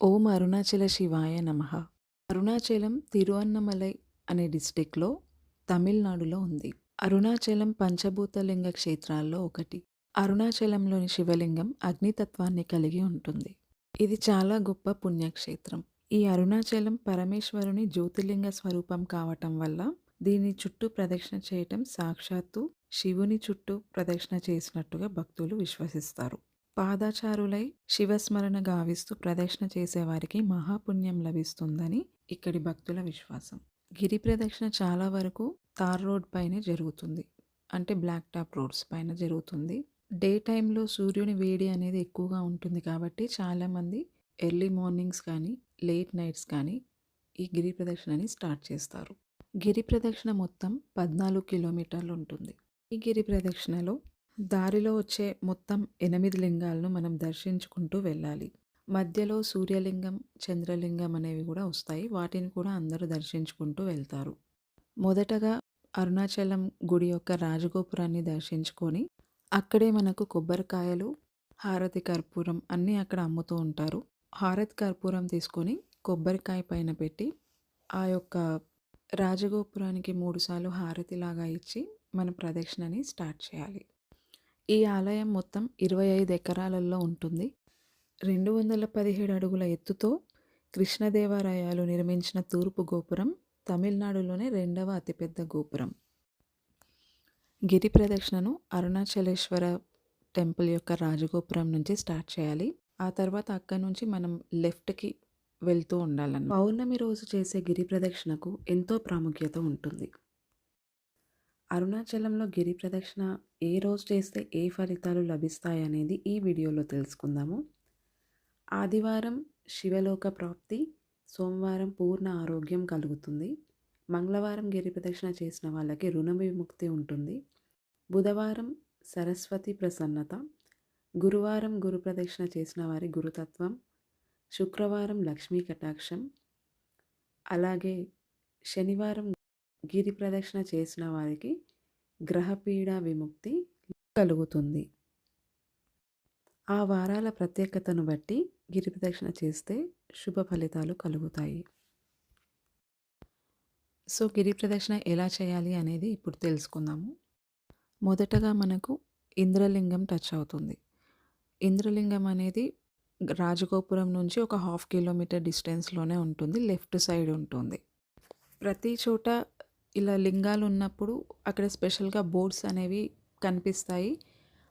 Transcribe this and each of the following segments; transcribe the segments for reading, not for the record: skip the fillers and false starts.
ఓం అరుణాచల శివాయ నమః. అరుణాచలం తిరువన్నమలై అనే డిస్ట్రిక్ట్‌లో తమిళనాడులో ఉంది. అరుణాచలం పంచభూతలింగ క్షేత్రాల్లో ఒకటి. అరుణాచలంలోని శివలింగం అగ్నితత్వాన్ని కలిగి ఉంటుంది. ఇది చాలా గొప్ప పుణ్యక్షేత్రం. ఈ అరుణాచలం పరమేశ్వరుని జ్యోతిర్లింగ స్వరూపం కావటం వల్ల దీని చుట్టూ ప్రదక్షిణ చేయటం సాక్షాత్తు శివుని చుట్టూ ప్రదక్షిణ చేసినట్టుగా భక్తులు విశ్వసిస్తారు. పాదచారులై శివస్మరణ గావిస్తూ ప్రదక్షిణ చేసేవారికి మహాపుణ్యం లభిస్తుందని ఇక్కడి భక్తుల విశ్వాసం. గిరి ప్రదక్షిణ చాలా వరకు తార్ రోడ్ పైనే జరుగుతుంది. అంటే బ్లాక్ టాప్ రోడ్స్ పైన జరుగుతుంది. డే టైంలో సూర్యుని వేడి అనేది ఎక్కువగా ఉంటుంది కాబట్టి చాలామంది ఎర్లీ మార్నింగ్స్ కానీ లేట్ నైట్స్ కానీ ఈ గిరి ప్రదక్షిణని స్టార్ట్ చేస్తారు. గిరి ప్రదక్షిణ మొత్తం 14 కిలోమీటర్లు ఉంటుంది. ఈ గిరి ప్రదక్షిణలో దారిలో వచ్చే మొత్తం 8 లింగాలను మనం దర్శించుకుంటూ వెళ్ళాలి. మధ్యలో సూర్యలింగం, చంద్రలింగం అనేవి కూడా వస్తాయి. వాటిని కూడా అందరూ దర్శించుకుంటూ వెళ్తారు. మొదటగా అరుణాచలం గుడి యొక్క రాజగోపురాన్ని దర్శించుకొని అక్కడే మనకు కొబ్బరికాయలు, హారతి కర్పూరం అన్నీ అక్కడ అమ్ముతూ ఉంటారు. హారతి కర్పూరం తీసుకొని కొబ్బరికాయ పైన పెట్టి ఆ యొక్క రాజగోపురానికి 3 సార్లు హారతిలాగా ఇచ్చి మన ప్రదక్షిణని స్టార్ట్ చేయాలి. ఈ ఆలయం మొత్తం 25 ఎకరాలలో ఉంటుంది. 217 అడుగుల ఎత్తుతో కృష్ణదేవరాయలు నిర్మించిన తూర్పు గోపురం తమిళనాడులోనే 2వ అతిపెద్ద గోపురం. గిరి ప్రదక్షిణను అరుణాచలేశ్వర టెంపుల్ యొక్క రాజగోపురం నుంచి స్టార్ట్ చేయాలి. ఆ తర్వాత అక్కడి నుంచి మనం లెఫ్ట్‌కి వెళ్తూ ఉండాలన్నమాట. పౌర్ణమి రోజు చేసే గిరి ప్రదక్షిణకు ఎంతో ప్రాముఖ్యత ఉంటుంది. అరుణాచలంలో గిరి ప్రదక్షిణ ఏ రోజు చేస్తే ఏ ఫలితాలు లభిస్తాయనేది ఈ వీడియోలో తెలుసుకుందాము. ఆదివారం శివలోక ప్రాప్తి, సోమవారం పూర్ణ ఆరోగ్యం కలుగుతుంది, మంగళవారం గిరి ప్రదక్షిణ చేసిన వాళ్ళకి రుణ విముక్తి ఉంటుంది, బుధవారం సరస్వతి ప్రసన్నత, గురువారం గురు ప్రదక్షిణ చేసిన వారి గురుతత్వం, శుక్రవారం లక్ష్మీ కటాక్షం, అలాగే శనివారం గిరి ప్రదక్షిణ చేసిన వారికి గ్రహపీడ విముక్తి కలుగుతుంది. ఆ వారాల ప్రత్యేకతను బట్టి గిరి ప్రదక్షిణ చేస్తే శుభ ఫలితాలు కలుగుతాయి. సో గిరి ప్రదక్షిణ ఎలా చేయాలి అనేది ఇప్పుడు తెలుసుకుందాము. మొదటగా మనకు ఇంద్రలింగం టచ్ అవుతుంది. ఇంద్రలింగం అనేది రాజగోపురం నుంచి ఒక 1/2 కిలోమీటర్ డిస్టెన్స్లోనే ఉంటుంది. లెఫ్ట్ సైడ్ ఉంటుంది. ప్రతి చోట ఇలా లింగాలు ఉన్నప్పుడు అక్కడ స్పెషల్గా బోర్డ్స్ అనేవి కనిపిస్తాయి.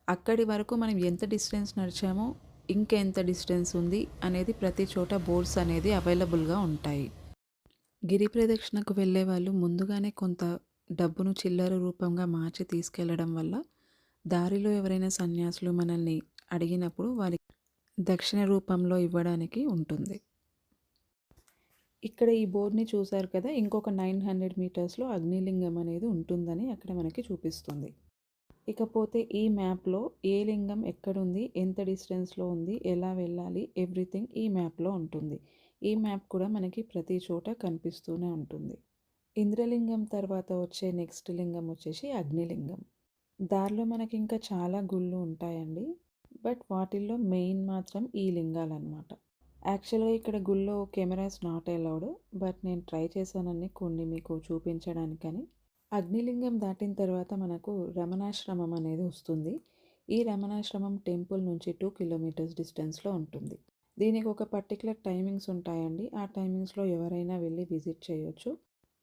అక్కడి వరకు మనం ఎంత డిస్టెన్స్ నడిచామో ఇంకెంత డిస్టెన్స్ ఉంది అనేది ప్రతి చోట బోర్డ్స్ అనేది అవైలబుల్గా ఉంటాయి. గిరి ప్రదక్షిణకు వెళ్ళే వాళ్ళు ముందుగానే కొంత డబ్బును చిల్లర రూపంగా మార్చి తీసుకెళ్లడం వల్ల దారిలో ఎవరైనా సన్యాసులు మనల్ని అడిగినప్పుడు వారికి దక్షిణ రూపంలో ఇవ్వడానికి ఉంటుంది. ఇక్కడ ఈ బోర్డ్ని చూసారు కదా, ఇంకొక 900 మీటర్స్లో అగ్నిలింగం అనేది ఉంటుందని అక్కడ మనకి చూపిస్తుంది. ఇకపోతే ఈ మ్యాప్లో ఏ లింగం ఎక్కడుంది, ఎంత డిస్టెన్స్లో ఉంది, ఎలా వెళ్ళాలి, ఎవ్రీథింగ్ ఈ మ్యాప్లో ఉంటుంది. ఈ మ్యాప్ కూడా మనకి ప్రతి చోట కనిపిస్తూనే ఉంటుంది. ఇంద్రలింగం తర్వాత వచ్చే నెక్స్ట్ లింగం వచ్చేసి అగ్నిలింగం. దారిలో మనకి ఇంకా చాలా గుళ్ళు ఉంటాయండి, బట్ వాటిల్లో మెయిన్ మాత్రం ఈ లింగాలన్నమాట. యాక్చువల్గా ఇక్కడ గుళ్ళో కెమెరాస్ నాట్ అలౌడ్, బట్ నేను ట్రై చేశానని కొన్ని మీకు చూపించడానికని. అగ్నిలింగం దాటిన తర్వాత మనకు రమణాశ్రమం అనేది వస్తుంది. ఈ రమణాశ్రమం టెంపుల్ నుంచి 2 కిలోమీటర్స్ డిస్టెన్స్లో ఉంటుంది. దీనికి ఒక పర్టికులర్ టైమింగ్స్ ఉంటాయండి. ఆ టైమింగ్స్లో ఎవరైనా వెళ్ళి విజిట్ చేయొచ్చు.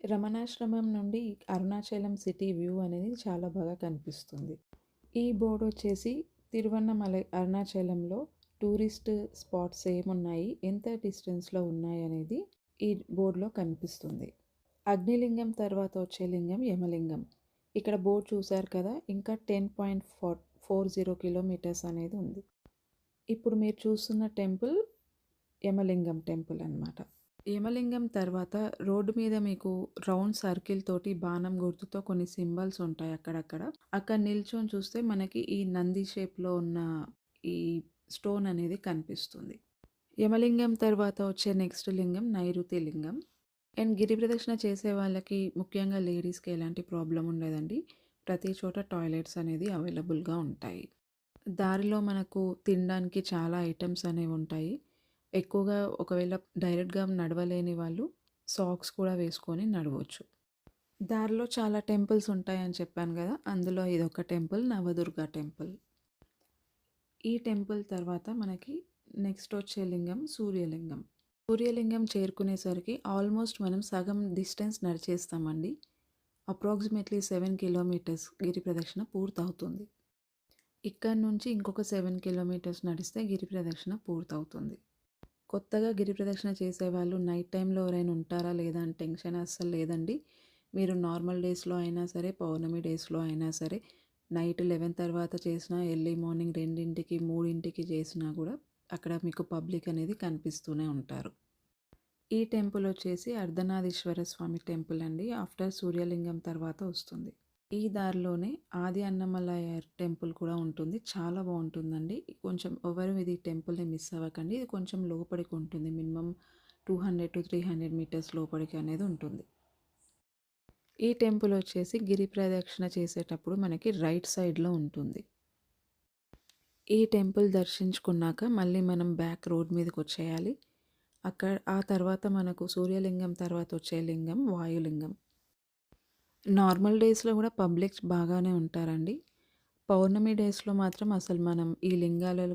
రమణాశ్రమం నుండి అరుణాచలం సిటీ వ్యూ అనేది చాలా బాగా కనిపిస్తుంది. ఈ బోర్డు వచ్చేసి తిరువన్నమలై అరుణాచలంలో టూరిస్ట్ స్పాట్స్ ఏమున్నాయి, ఎంత డిస్టెన్స్లో ఉన్నాయి అనేది ఈ బోర్డులో కనిపిస్తుంది. అగ్నిలింగం తర్వాత వచ్చే లింగం యమలింగం. ఇక్కడ బోర్డు చూసారు కదా, ఇంకా 10.40 కిలోమీటర్స్ అనేది ఉంది. ఇప్పుడు మీరు చూస్తున్న టెంపుల్ యమలింగం టెంపుల్ అన్నమాట. యమలింగం తర్వాత రోడ్డు మీద మీకు రౌండ్ సర్కిల్ తోటి బాణం గుర్తుతో కొన్ని సింబల్స్ ఉంటాయి అక్కడక్కడ. అక్కడ నిల్చొని చూస్తే మనకి ఈ నంది షేప్లో ఉన్న ఈ స్టోన్ అనేది కనిపిస్తుంది. యమలింగం తర్వాత వచ్చే నెక్స్ట్ లింగం నైరుతి లింగం. అండ్ గిరి ప్రదక్షిణ చేసే వాళ్ళకి ముఖ్యంగా లేడీస్కి ఎలాంటి ప్రాబ్లం ఉండదండి. ప్రతి చోట టాయిలెట్స్ అనేది అవైలబుల్గా ఉంటాయి. దారిలో మనకు తినడానికి చాలా ఐటమ్స్ అనేవి ఉంటాయి. ఎక్కువగా ఒకవేళ డైరెక్ట్‌గా నడవలేని వాళ్ళు సాక్స్ కూడా వేసుకొని నడవచ్చు. దారిలో చాలా టెంపుల్స్ ఉంటాయని చెప్పాను గదా! అందులో ఇదొక టెంపుల్ నవదుర్గ టెంపుల్. ఈ టెంపుల్ తర్వాత మనకి నెక్స్ట్ వచ్చే లింగం సూర్యలింగం. సూర్యలింగం చేరుకునేసరికి ఆల్మోస్ట్ మనం సగం డిస్టెన్స్ నడిచేస్తామండి. అప్రాక్సిమేట్‌లీ 7 కిలోమీటర్స్ గిరి ప్రదక్షిణ పూర్తవుతుంది. ఇక్కడి నుంచి ఇంకొక 7 కిలోమీటర్స్ నడిస్తే గిరి ప్రదక్షిణ పూర్తవుతుంది. కొత్తగా గిరి ప్రదక్షిణ చేసేవాళ్ళు నైట్ టైంలో ఎవరైనా ఉంటారా లేదా అని టెన్షన్ అస్సలు లేదండి. మీరు నార్మల్ డేస్‌లో అయినా సరే, పౌర్ణమి డేస్‌లో అయినా సరే, నైట్ 11 తర్వాత చేసినా, ఎర్లీ మార్నింగ్ 2కి, 3కి చేసినా కూడా అక్కడ మీకు పబ్లిక్ అనేది కనిపిస్తూనే ఉంటారు. ఈ టెంపుల్ వచ్చేసి అర్ధనారీశ్వర స్వామి టెంపుల్ అండి. ఆఫ్టర్ సూర్యలింగం తర్వాత వస్తుంది. ఈ దారిలోనే ఆది అన్నమలయార్ టెంపుల్ కూడా ఉంటుంది. చాలా బావుంటుందండి. కొంచెం ఎవరు ఇది టెంపుల్‌ని మిస్ అవ్వకండి. ఇది కొంచెం లోపలికి ఉంటుంది. మినిమమ్ 200-300 మీటర్స్ లోపలికి అనేది ఉంటుంది. ఈ టెంపుల్ వచ్చేసి గిరి ప్రదక్షిణ చేసేటప్పుడు మనకి రైట్ సైడ్‌లో ఉంటుంది. ఈ టెంపుల్ దర్శించుకున్నాక మళ్ళీ మనం బ్యాక్ రోడ్ మీదకొచ్చేయాలి. ఆ తర్వాత మనకు సూర్యలింగం తర్వాత వచ్చే లింగం వాయులింగం. నార్మల్ డేస్‌లో గూడా పబ్లిక్ బాగానే ఉంటారండి. పౌర్ణమి డేస్‌లో మాత్రం అసలు మనం ఈ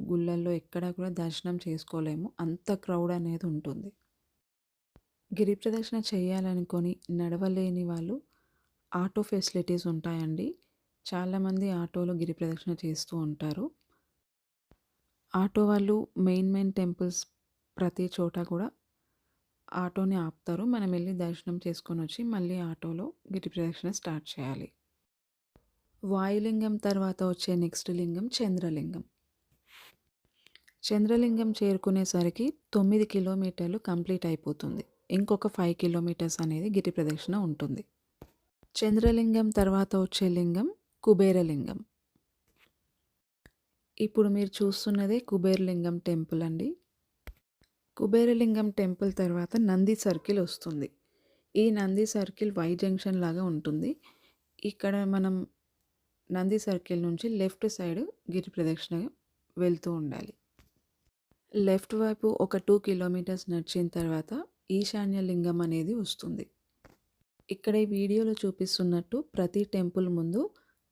గుళ్ళల్లో ఎక్కడా కూడా దర్శనం చేసుకోలేము. అంత క్రౌడ్ అనేది ఉంటుంది. గిరి ప్రదక్షిణ చేయాలనుకొని నడవలేని వాళ్ళు ఆటో ఫెసిలిటీస్ ఉంటాయండి. చాలామంది ఆటోలో గిరి ప్రదక్షిణ చేస్తూ ఉంటారు. ఆటో వాళ్ళు మెయిన్ టెంపుల్స్ ప్రతి చోట కూడా ఆటోని ఆపుతారు. మనం వెళ్లి దర్శనం చేసుకొనొచ్చి మళ్ళీ ఆటోలో గిరి ప్రదక్షిణ స్టార్ట్ చేయాలి. వాయులింగం తర్వాత వచ్చే నెక్స్ట్ లింగం చంద్రలింగం. చంద్రలింగం చేరుకునేసరికి 9 కిలోమీటర్లు కంప్లీట్ అయిపోతుంది. ఇంకొక 5 కిలోమీటర్స్ అనేది గిరి ప్రదక్షిణ ఉంటుంది. చంద్రలింగం తర్వాత వచ్చే లింగం కుబేరలింగం. ఇప్పుడు మీరు చూస్తున్నదే కుబేరలింగం టెంపుల్ అండి. కుబేరలింగం టెంపుల్ తర్వాత నంది సర్కిల్ వస్తుంది. ఈ నంది సర్కిల్ వై జంక్షన్ లాగా ఉంటుంది. ఇక్కడ మనం నంది సర్కిల్ నుంచి లెఫ్ట్ సైడ్ గిరి ప్రదక్షిణ వెళ్తూ ఉండాలి. లెఫ్ట్ వైపు ఒక 2 కిలోమీటర్స్ నడిచిన తర్వాత ఈశాన్య లింగం అనేది వస్తుంది. ఇక్కడ ఈ వీడియోలో చూపిస్తున్నట్టు ప్రతి టెంపుల్ ముందు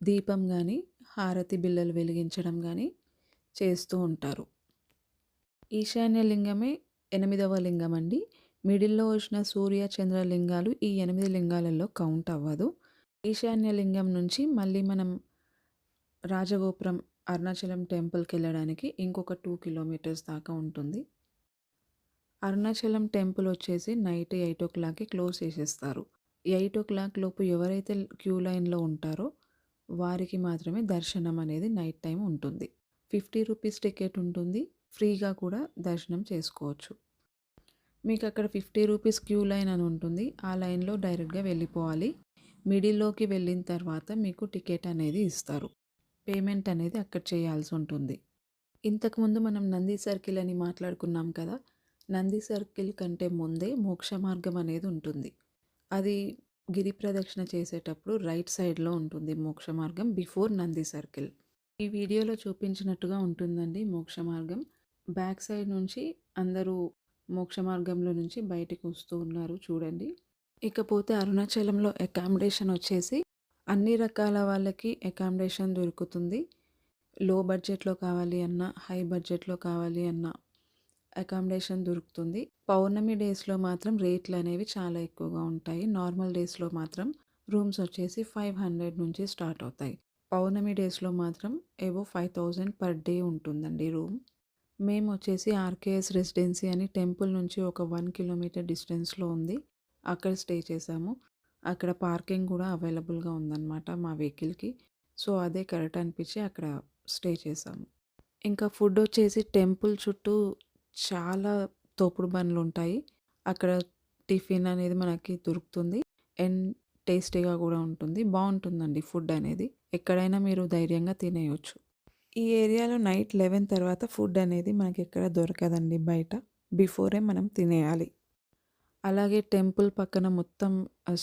దీపం గానీ, హారతి బిళ్ళలు వెలిగించడం గానీ చేస్తూ ఉంటారు. ఈశాన్య లింగమే 8వ లింగం అండి. మిడిల్‌లో వచ్చిన సూర్య, చంద్ర లింగాలు ఈ 8 లింగాలలో కౌంట్ అవ్వదు. ఈశాన్య లింగం నుంచి మళ్ళీ మనం రాజగోపురం అరుణాచలం టెంపుల్‌కెళ్ళడానికి ఇంకొక 2 కిలోమీటర్స్ దాకా ఉంటుంది. అరుణాచలం టెంపుల్ వచ్చేసి నైట్ 8:00కి క్లోజ్ చేసేస్తారు. 8:00 లోపు ఎవరైతే క్యూ లైన్‌లో ఉంటారో వారికి మాత్రమే దర్శనం అనేది నైట్ టైమ్ ఉంటుంది. 50 రూపీస్ టికెట్ ఉంటుంది. ఫ్రీగా కూడా దర్శనం చేసుకోవచ్చు. మీకు అక్కడ 50 రూపీస్ క్యూ లైన్ అని ఉంటుంది. ఆ లైన్‌లో డైరెక్ట్‌గా వెళ్ళిపోవాలి. మిడిల్‌లోకి వెళ్ళిన తర్వాత మీకు టికెట్ అనేది ఇస్తారు. పేమెంట్ అనేది అక్కడ చేయాల్సి ఉంటుంది. ఇంతకుముందు మనం నంది సర్కిల్ అని మాట్లాడుకున్నాం కదా! నంది సర్కిల్ కంటే ముందే మోక్ష మార్గం అనేది ఉంటుంది. అది గిరి ప్రదక్షిణ చేసేటప్పుడు రైట్ సైడ్‌లో ఉంటుంది మోక్ష మార్గం బిఫోర్ నంది సర్కిల్. ఈ వీడియోలో చూపించినట్టుగా ఉంటుందండి మోక్ష మార్గం. బ్యాక్ సైడ్ నుంచి అందరూ మోక్ష మార్గంలో నుంచి బయటికి వస్తూ ఉన్నారు చూడండి. ఇకపోతే అరుణాచలంలో అకామిడేషన్ వచ్చేసి అన్ని రకాల వాళ్ళకి అకామిడేషన్ దొరుకుతుంది. లో బడ్జెట్‌లో కావాలి అన్నా, హై బడ్జెట్‌లో కావాలి అన్నా అకామిడేషన్ దొరుకుతుంది. పౌర్ణమి డేస్‌లో మాత్రం రేట్లనేవి చాలా ఎక్కువగా ఉంటాయి. నార్మల్ డేస్‌లో మాత్రం రూమ్స్ వచ్చేసి 500 నుంచి స్టార్ట్ అవుతాయి. పౌర్ణమి డేస్‌లో మాత్రం అబోవ్ 5000 పర్ డే ఉంటుందండి రూమ్. మేమొచ్చేసి ఆర్‌కేఎస్ రెసిడెన్సీ అని టెంపుల్ నుంచి ఒక 1 కిలోమీటర్ డిస్టెన్స్‌లో ఉంది. అక్కడ స్టే చేశాము. అక్కడ పార్కింగ్ కూడా అవైలబుల్‌గా ఉందన్నమాట మా వెహికల్‌కి. సో, అదే కరెక్ట్ అనిపించి అక్కడ స్టే చేశాము. ఇంకా ఫుడ్ వచ్చేసి టెంపుల్ చుట్టూ చాలా తోపుడు బండ్లుంటాయి. అక్కడ టిఫిన్ అనేది మనకి దొరుకుతుంది. అండ్ టేస్టీగా కూడా ఉంటుంది. బావుంటుందండి ఫుడ్ అనేది. ఎక్కడైనా మీరు ధైర్యంగా తినేయొచ్చు. ఈ ఏరియాలో నైట్ 11 తర్వాత ఫుడ్ అనేది మనకెక్కడ దొరకదండి బయట. బిఫోరే మనం తినేయాలి. అలాగే టెంపుల్ పక్కన మొత్తం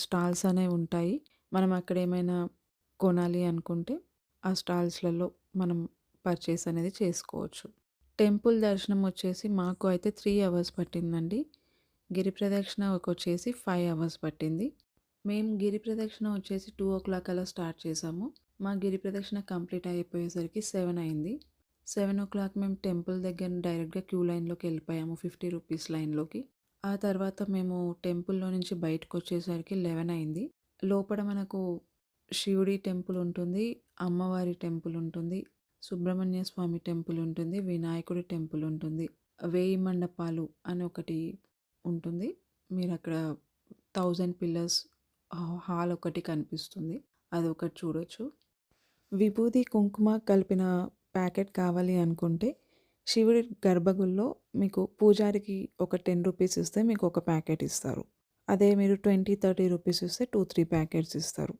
స్టాల్స్ అనేవి ఉంటాయి. మనం అక్కడ ఏమైనా కొనాలి అనుకుంటే ఆ స్టాల్స్‌లలో మనం పర్చేస్ అనేది చేసుకోవచ్చు. టెంపుల్ దర్శనం వచ్చేసి మాకు అయితే 3 అవర్స్ పట్టిందండి. గిరి ప్రదక్షిణకొచ్చేసి 5 అవర్స్ పట్టింది. మేము గిరి ప్రదక్షిణ వచ్చేసి 2:00 అలా స్టార్ట్ చేసాము. మా గిరి ప్రదక్షిణ కంప్లీట్ అయిపోయేసరికి 7 అయింది. 7:00 మేము టెంపుల్ దగ్గర డైరెక్ట్‌గా క్యూ లైన్‌లోకెళ్ళిపోయాము 50 రూపీస్ లైన్‌లోకి. ఆ తర్వాత మేము టెంపుల్‌లో నుంచి బయటకొచ్చేసరికి 11 అయింది. లోపల మనకు శివుడి టెంపుల్ ఉంటుంది, అమ్మవారి టెంపుల్ ఉంటుంది, సుబ్రహ్మణ్య స్వామి టెంపుల్ ఉంటుంది, వినాయకుడి టెంపుల్ ఉంటుంది. 1000 మండపాలు అని ఒకటి ఉంటుంది. మీరక్కడ 1000 పిల్లర్స్ హాల్ ఒకటి కనిపిస్తుంది. అదొకటి చూడొచ్చు. విభూది, కుంకుమ కలిపిన ప్యాకెట్ కావాలి అనుకుంటే శివుడి గర్భగుడిలో మీకు పూజారికి ఒక 10 రూపీస్ ఇస్తే మీకు ఒక ప్యాకెట్ ఇస్తారు. అదే మీరు 20, 30 రూపీస్ ఇస్తే 2, 3 ప్యాకెట్స్ ఇస్తారు.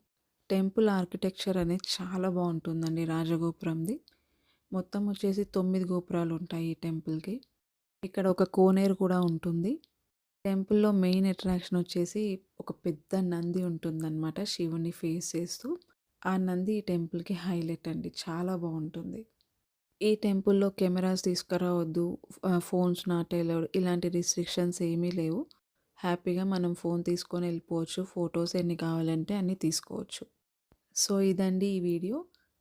టెంపుల్ ఆర్కిటెక్చర్ అనేది చాలా బావుంటుందండి రాజగోపురంది. మొత్తం వచ్చేసి 9 గోపురాలుంటాయి ఈ టెంపుల్‌కి. ఇక్కడ ఒక కోనేరు కూడా ఉంటుంది. టెంపుల్‌లో మెయిన్ అట్రాక్షన్ వచ్చేసి ఒక పెద్ద నంది ఉంటుందన్నమాట శివుడిని ఫేస్ చేస్తూ. ఆ నంది ఈ టెంపుల్‌కి హైలైట్ అండి. చాలా బావుంటుంది. ఈ టెంపుల్‌లో కెమెరాస్ తీసుకురావద్దు, ఫోన్స్ నాట్ అలౌడ్ ఇలాంటి రిస్ట్రిక్షన్స్ ఏమీ లేవు. హ్యాపీగా మనం ఫోన్ తీసుకొని వెళ్ళిపోవచ్చు. ఫోటోస్ ఎన్ని కావాలంటే అన్ని తీసుకోవచ్చు. సో, ఇదండి ఈ వీడియో.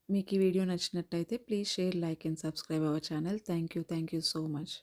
మీకు ఈ వీడియో నచ్చినట్టయితే please share, like and subscribe our channel. Thank you so much.